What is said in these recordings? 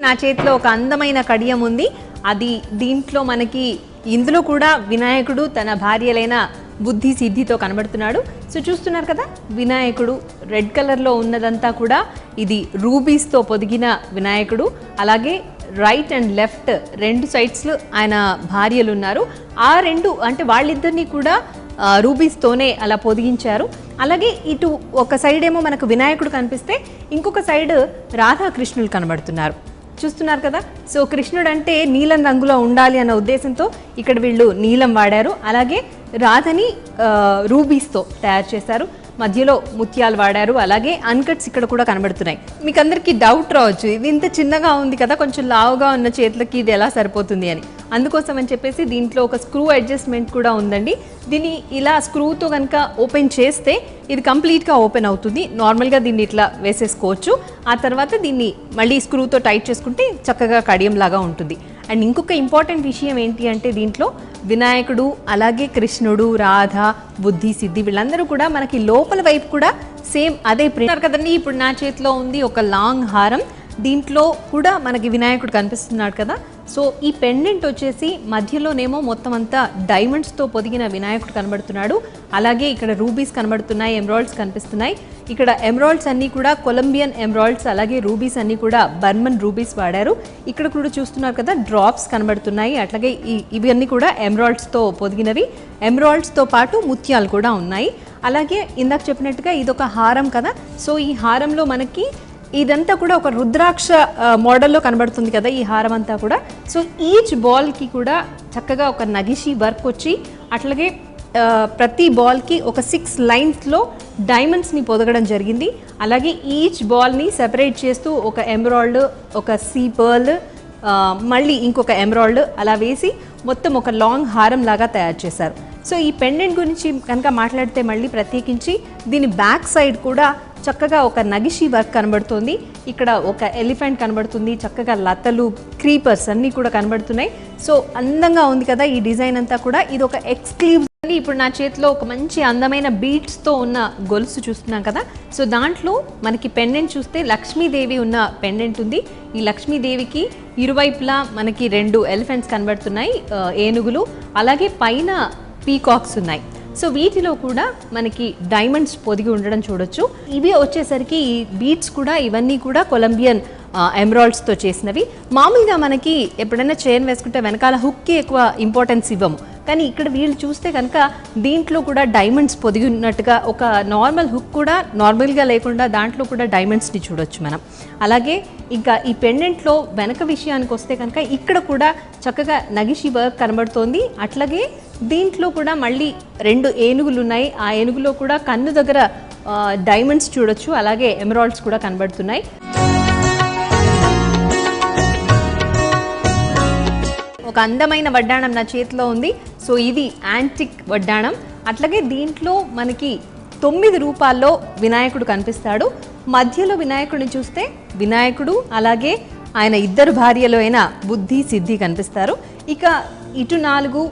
నా చేతిలో ఒక అందమైన కడియం ఉంది. అది దీంట్లో మనకి ఇందులో కూడా వినాయకుడు తన భార్యలైన బుద్ధి సిద్ధితో కనబడుతున్నాడు. సో చూస్తున్నారు కదా, వినాయకుడు రెడ్ కలర్లో ఉన్నదంతా కూడా ఇది రూబీస్తో పొదిగిన వినాయకుడు. అలాగే రైట్ అండ్ లెఫ్ట్ రెండు సైడ్స్లో ఆయన భార్యలు ఉన్నారు. ఆ రెండు అంటే వాళ్ళిద్దరినీ కూడా రూబీస్తోనే అలా పొదిగించారు. అలాగే ఇటు ఒక సైడ్ ఏమో మనకు వినాయకుడు కనిపిస్తే ఇంకొక సైడ్ రాధాకృష్ణులు కనబడుతున్నారు. చూస్తున్నారు కదా. సో కృష్ణుడు అంటే నీలం రంగులో ఉండాలి అన్న ఉద్దేశంతో ఇక్కడ వీళ్ళు నీలం వాడారు. అలాగే రాధని రూబీస్తో తయారు చేశారు. మధ్యలో ముత్యాలు వాడారు. అలాగే అన్కట్స్ ఇక్కడ కూడా కనబడుతున్నాయి. మీకు అందరికీ డౌట్ రావచ్చు, ఇది ఇంత చిన్నగా ఉంది కదా, కొంచెం లావుగా ఉన్న చేతులకి ఇది ఎలా సరిపోతుంది అని. అందుకోసం అని చెప్పేసి దీంట్లో ఒక స్క్రూ అడ్జస్ట్మెంట్ కూడా ఉందండి. దీన్ని ఇలా స్క్రూతో కనుక ఓపెన్ చేస్తే ఇది కంప్లీట్గా ఓపెన్ అవుతుంది. నార్మల్గా దీన్ని ఇట్లా వేసేసుకోవచ్చు. ఆ తర్వాత దీన్ని మళ్ళీ స్క్రూతో టైట్ చేసుకుంటే చక్కగా కడియంలాగా ఉంటుంది. అండ్ ఇంకొక ఇంపార్టెంట్ విషయం ఏంటి అంటే దీంట్లో వినాయకుడు అలాగే కృష్ణుడు, రాధ, బుద్ధి, సిద్ధి వీళ్ళందరూ కూడా మనకి లోపల వైపు కూడా సేమ్ అదే ప్రింట్ కదండి. ఇప్పుడు నా చేతిలో ఉంది ఒక లాంగ్ హారం. దీంట్లో కూడా మనకి వినాయకుడు కనిపిస్తున్నాడు కదా. సో ఈ పెండెంట్ వచ్చేసి మధ్యలోనేమో మొత్తం అంతా డైమండ్స్తో పొదిగిన వినాయకుడు కనబడుతున్నాడు. అలాగే ఇక్కడ రూబీస్ కనబడుతున్నాయి, ఎమరాల్డ్స్ కనిపిస్తున్నాయి. ఇక్కడ ఎమరాల్డ్స్ అన్నీ కూడా కొలంబియన్ ఎమరాల్డ్స్, అలాగే రూబీస్ అన్నీ కూడా బర్మన్ రూబీస్ వాడారు. ఇక్కడ కూడా చూస్తున్నారు కదా, డ్రాప్స్ కనబడుతున్నాయి. అట్లాగే ఇవన్నీ కూడా ఎమరాల్డ్స్తో పొదిగినవి. ఎమరాల్డ్స్తో పాటు ముత్యాలు కూడా ఉన్నాయి. అలాగే ఇందాక చెప్పినట్టుగా ఇదొక హారం కదా. సో ఈ హారంలో మనకి ఇదంతా కూడా ఒక రుద్రాక్ష మోడల్లో కనబడుతుంది కదా ఈ హారం అంతా కూడా. సో ఈచ్ బాల్కి కూడా చక్కగా ఒక నగిషి వర్క్ వచ్చి, అట్లాగే ప్రతి బాల్కి ఒక 6 లైన్స్లో డైమండ్స్ని పొదగడం జరిగింది. అలాగే ఈచ్ బాల్ని సెపరేట్ చేస్తూ ఒక ఎమరాల్డ్, ఒక సీ పర్ల్, మళ్ళీ ఇంకొక ఎమరాల్డ్ అలా వేసి మొత్తం ఒక లాంగ్ హారం లాగా తయారు చేశారు. సో ఈ పెండెంట్ గురించి కనుక మాట్లాడితే మళ్ళీ ప్రత్యేకించి దీని బ్యాక్ సైడ్ కూడా చక్కగా ఒక నగిషి వర్క్ కనబడుతుంది. ఇక్కడ ఒక ఎలిఫెంట్ కనబడుతుంది, చక్కగా లతలు, క్రీపర్స్ అన్నీ కూడా కనబడుతున్నాయి. సో అందంగా ఉంది కదా ఈ డిజైన్ అంతా కూడా. ఇది ఒక ఎక్స్క్లూజివ్. ఇప్పుడు నా చేతిలో ఒక మంచి అందమైన బీట్స్తో ఉన్న గొలుసు చూస్తున్నాం కదా. సో దాంట్లో మనకి పెండెంట్ చూస్తే లక్ష్మీదేవి ఉన్న పెండెంట్ ఉంది. ఈ లక్ష్మీదేవికి ఇరువైపులా మనకి 2 ఎలిఫెంట్స్ కనబడుతున్నాయి, ఏనుగులు. అలాగే పైన పీకాక్స్ ఉన్నాయి. సో వీటిలో కూడా మనకి డైమండ్స్ పొదిగి ఉండడం చూడొచ్చు. ఇవి వచ్చేసరికి ఈ బీట్స్ కూడా ఇవన్నీ కూడా కొలంబియన్ ఎమరాల్డ్స్తో చేసినవి. మామూలుగా మనకి ఎప్పుడైనా చైన్ వేసుకుంటే వెనకాల హుక్కి ఎక్కువ ఇంపార్టెన్స్ ఇవ్వము, కానీ ఇక్కడ వీళ్ళు చూస్తే కనుక దీంట్లో కూడా డైమండ్స్ పొదిగి ఉన్నట్టుగా, ఒక నార్మల్ హుక్ కూడా నార్మల్గా లేకుండా దాంట్లో కూడా డైమండ్స్ని చూడొచ్చు మనం. అలాగే ఇంకా ఈ పెండెంట్లో వెనక విషయానికి వస్తే కనుక ఇక్కడ కూడా చక్కగా నగిషి వర్క్ కనబడుతోంది. అట్లాగే దీంట్లో కూడా మళ్ళీ 2 ఏనుగులు ఉన్నాయి. ఆ ఏనుగులో కూడా కన్ను దగ్గర డైమండ్స్ చూడొచ్చు. అలాగే ఎమరాల్డ్స్ కూడా కనబడుతున్నాయి. ఒక అందమైన వడ్డాణం నా చేతిలో ఉంది. సో ఇది యాంటిక్ వడ్డాణం. అట్లాగే దీంట్లో మనకి 9 రూపాల్లో వినాయకుడు కనిపిస్తాడు. మధ్యలో వినాయకుడిని చూస్తే వినాయకుడు అలాగే ఆయన 2 భార్యలు అయిన బుద్ధి, సిద్ధి కనిపిస్తారు. ఇక ఇటు 4,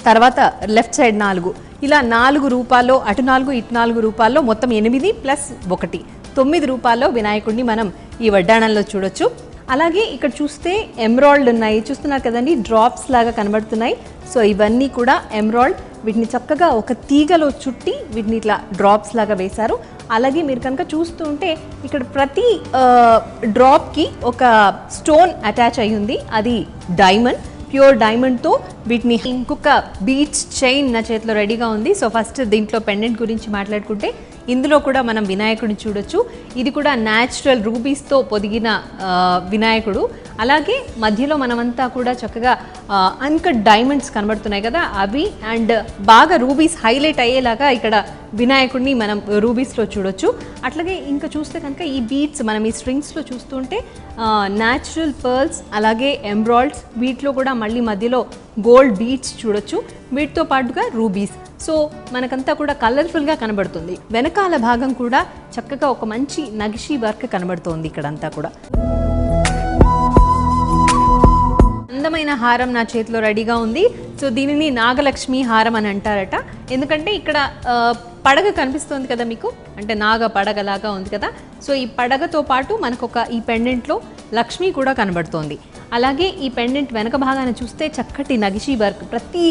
తర్వాత లెఫ్ట్ సైడ్ 4, ఇలా 4 రూపాల్లో, అటు 4 ఇటు 4 రూపాల్లో మొత్తం 8 + 1 9 రూపాల్లో వినాయకుడిని మనం ఈ వడ్డాణంలో చూడొచ్చు. అలాగే ఇక్కడ చూస్తే ఎమరాల్డ్ ఉన్నాయి. చూస్తున్నారు కదండి, డ్రాప్స్ లాగా కనబడుతున్నాయి. సో ఇవన్నీ కూడా ఎమరాల్డ్. వీటిని చక్కగా ఒక తీగలో చుట్టి వీటిని ఇట్లా డ్రాప్స్ లాగా వేశారు. అలాగే మీరు కనుక చూస్తూ ఉంటే ఇక్కడ ప్రతి డ్రాప్కి ఒక స్టోన్ అటాచ్ అయ్యి ఉంది. అది డైమండ్, ప్యూర్ డైమండ్తో వీటిని. ఇంకొక బీట్స్ చైన్ నా చేతిలో రెడీగా ఉంది. సో ఫస్ట్ దీంట్లో పెండెంట్ గురించి మాట్లాడుకుంటే ఇందులో కూడా మనం వినాయకుడిని చూడొచ్చు. ఇది కూడా న్యాచురల్ రూబీస్తో పొదిగిన వినాయకుడు. అలాగే మధ్యలో మనమంతా కూడా చక్కగా అన్కట్ డైమండ్స్ కనబడుతున్నాయి కదా అవి, అండ్ బాగా రూబీస్ హైలైట్ అయ్యేలాగా ఇక్కడ వినాయకుడిని మనం రూబీస్లో చూడొచ్చు. అట్లాగే ఇంకా చూస్తే కనుక ఈ బీట్స్ మనం ఈ స్ట్రింగ్స్లో చూస్తుంటే న్యాచురల్ పర్ల్స్, అలాగే ఎమరాల్డ్స్, వీటిలో కూడా మళ్ళీ మధ్యలో గోల్డ్ బీట్స్ చూడొచ్చు. వీటితో పాటుగా రూబీస్. సో మనకంతా కూడా కలర్ఫుల్గా కనబడుతుంది. వెనకాల భాగం కూడా చక్కగా ఒక మంచి నగిషి వర్క్ కనబడుతోంది ఇక్కడంతా కూడా. అందమైన హారం నా చేతిలో రెడీగా ఉంది. సో దీనిని నాగలక్ష్మి హారం అని అంటారట. ఎందుకంటే ఇక్కడ పడగ కనిపిస్తుంది కదా మీకు, అంటే నాగ పడగలాగా ఉంది కదా. సో ఈ పడగతో పాటు మనకు ఈ పెండెంట్లో లక్ష్మి కూడా కనబడుతోంది. అలాగే ఈ పెండెంట్ వెనక భాగాన్ని చూస్తే చక్కటి నగిషీ వర్క్, ప్రతి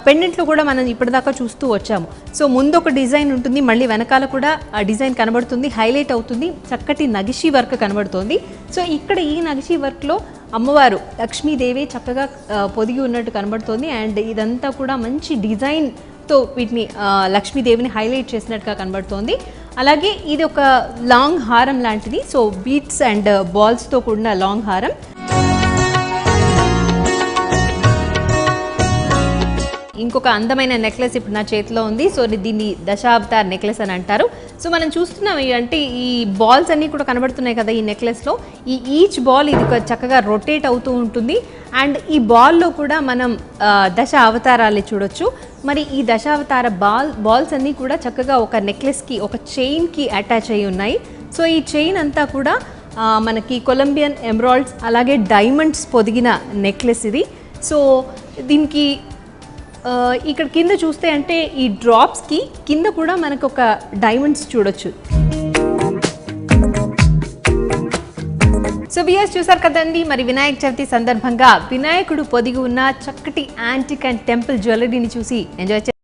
పెండెంట్లో కూడా మనం ఇప్పటిదాకా చూస్తూ వచ్చాము. సో ముందు ఒక డిజైన్ ఉంటుంది, మళ్ళీ వెనకాల కూడా ఆ డిజైన్ కనబడుతుంది, హైలైట్ అవుతుంది, చక్కటి నగిషీ వర్క్ కనబడుతోంది. సో ఇక్కడ ఈ నగిషీ వర్క్లో అమ్మవారు లక్ష్మీదేవి చక్కగా పొదిగి ఉన్నట్టు కనబడుతోంది. అండ్ ఇదంతా కూడా మంచి డిజైన్తో వీటిని లక్ష్మీదేవిని హైలైట్ చేసినట్టుగా కనబడుతోంది. అలాగే ఇది ఒక లాంగ్ హారం లాంటిది, సో బీట్స్ అండ్ బాల్స్తో కూడిన లాంగ్ హారం. ఇంకొక అందమైన నెక్లెస్ ఇప్పుడు నా చేతిలో ఉంది. సో దీన్ని దశావతార్ నెక్లెస్ అని అంటారు. సో మనం చూస్తున్నాం అంటే ఈ బాల్స్ అన్నీ కూడా కనబడుతున్నాయి కదా ఈ నెక్లెస్లో. ఈచ్ బాల్ ఇది చక్కగా రొటేట్ అవుతూ ఉంటుంది. అండ్ ఈ బాల్లో కూడా మనం దశ అవతారాలు చూడొచ్చు. మరి ఈ దశావతార బాల్స్ అన్నీ కూడా చక్కగా ఒక నెక్లెస్కి, ఒక చైన్కి అటాచ్ అయ్యి ఉన్నాయి. సో ఈ చైన్ అంతా కూడా మనకి కొలంబియన్ ఎమరాల్డ్స్ అలాగే డైమండ్స్ పొదిగిన నెక్లెస్ ఇది. సో దీనికి ఇక్కడ కింద చూస్తే అంటే ఈ డ్రాప్స్కి కింద కూడా మనకు ఒక డైమండ్స్ చూడొచ్చు. సో వ్యూయర్స్ చూసారు కదండి, మరి వినాయక చవితి సందర్భంగా వినాయకుడు పొదిగి ఉన్న చక్కటి యాంటిక్ అండ్ టెంపుల్ జ్యువెలరీని చూసి ఎంజాయ్